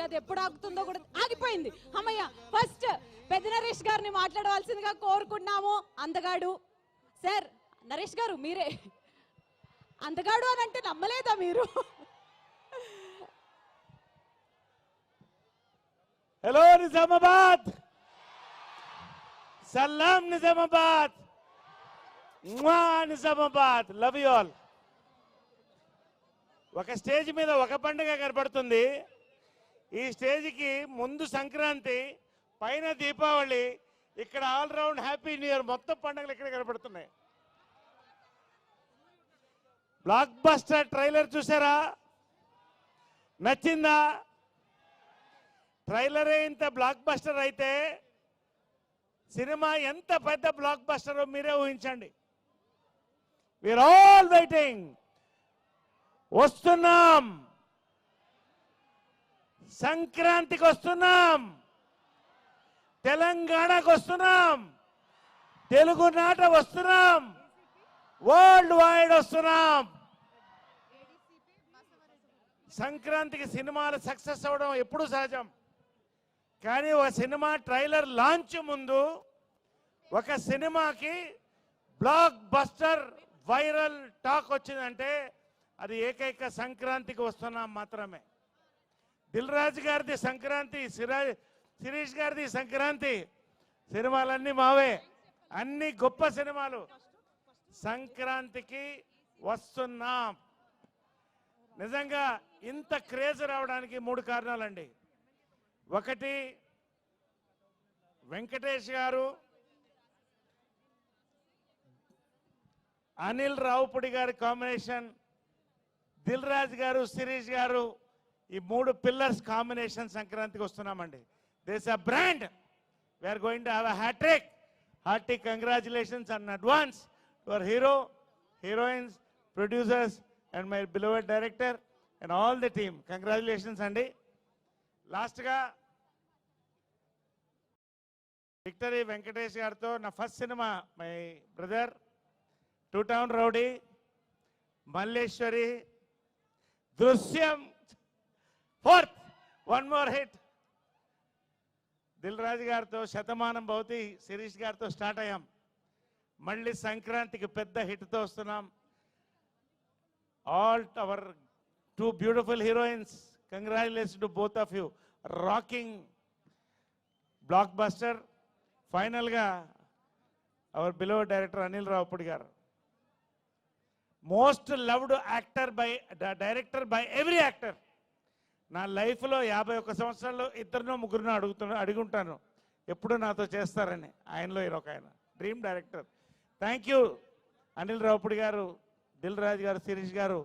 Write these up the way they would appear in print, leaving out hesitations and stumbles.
అది ఎప్పుడు ఆగుతుందో కూడా ఆగిపోయింది. అమ్మయ్య, ఫస్ట్ పెద్ద నరేష్ గారిని మాట్లాడవలసిందిగా కోరుకున్నాము. అందగాడు సార్, నరేష్ గారు మీరే. అందగాడు అని అంటే నమ్మలేదా మీరు? హలో నిజామాబాద్, సలాం Nizamabad, Nizamabad, love you all. ఒక స్టేజ్ మీద ఒక పండుగ కనపడుతుంది. ఈ స్టేజ్కి ముందు సంక్రాంతి, పైన దీపావళి, ఇక్కడ all round happy new year, మొత్తం పండుగలు ఇక్కడ కనపడుతున్నాయి. బ్లాక్ బస్టర్ ట్రైలర్ చూసారా? నచ్చిందా? ట్రైలరే ఇంత బ్లాక్ బస్టర్ అయితే సినిమా ఎంత పెద్ద బ్లాక్ బస్టరో మీరే ఊహించండి. We're all waiting. వస్తున్నాం, సంక్రాంతికి వస్తున్నాం, తెలంగాణకు వస్తున్నాం, తెలుగునాట వస్తున్నాం, వరల్డ్ వైడ్ వస్తున్నాం. సంక్రాంతికి సినిమాలు సక్సెస్ అవ్వడం ఎప్పుడు సహజం. కానీ ఒక సినిమా ట్రైలర్ లాంచ్ ముందు ఒక సినిమాకి బ్లాక్ బస్టర్ వైరల్ టాక్ వచ్చిందంటే అది ఏకైక సంక్రాంతికి వస్తున్నాం మాత్రమే. దిల్ రాజు గారిది సంక్రాంతి, శిరీష్ గారిది సంక్రాంతి, సినిమాలన్నీ మావే, అన్ని గొప్ప సినిమాలు. సంక్రాంతికి వస్తున్నాం. నిజంగా ఇంత క్రేజ్ రావడానికి 3 కారణాలండి. ఒకటి, వెంకటేష్ గారు, అనిల్ రావుపూడి గారి కాంబినేషన్, దిల్ రాజు గారు, శిరీష్ గారు, ఈ 3 పిల్లర్స్ కాంబినేషన్ సంక్రాంతికి వస్తున్నామండి. This a brand. We are going to have a hat-trick. Hearty congratulations in advance to our hero, heroines, producers and my beloved director and all the team. Congratulations అండి. లాస్ట్గా విక్టరీ వెంకటేష్ గారితో నా first cinema, my brother, 2 town rowdy, Malleswari, Drishyam, 4th, 1 more hit. Dil Raju గారితో శతమానం భవతి, శిరీష్ గారితో start అయ్యాం. మళ్ళీ సంక్రాంతికి పెద్ద హిట్తో వస్తున్నాం. All our 2 beautiful heroines, congratulations to both of you. Rocking blockbuster. ఫైనల్గా our beloved director Anil Ravipudi garu, most loved actor by director by every actor. నా లైఫ్లో 51 సంవత్సరాల్లో 2-3 అడుగుంటాను ఎప్పుడు నాతో చేస్తారని. ఆయనలో ఒక ఆయన dream director. Thank you Anil Ravipudi గారు, దిల్ రాజు గారు, శిరీష్ గారు.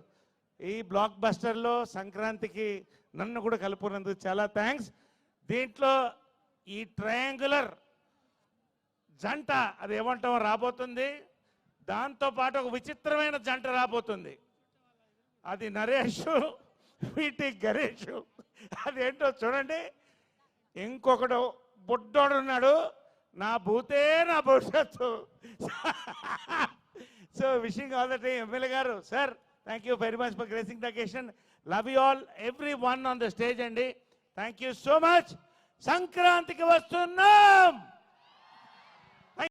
ఈ బ్లాక్ బస్టర్లో సంక్రాంతికి నన్ను కూడా కలుపుకున్నందుకు చాలా థ్యాంక్స్. దీంట్లో ఈ ట్రయాంగులర్ జంట, అది ఏమంటామో రాబోతుంది. దాంతోపాటు ఒక విచిత్రమైన జంట రాబోతుంది. అది నరేష్, వీటి గణేష్. అదేంటో చూడండి. ఇంకొకడు బుడ్డోడు ఉన్నాడు, నా భూతే నా భవిష్యత్తు. So wishing all the team. MLA garu, sir, thank you very much for gracing the occasion. Love you all, everyone on the stage అండి. Thank you so much. సంక్రాంతికి వస్తున్నాం.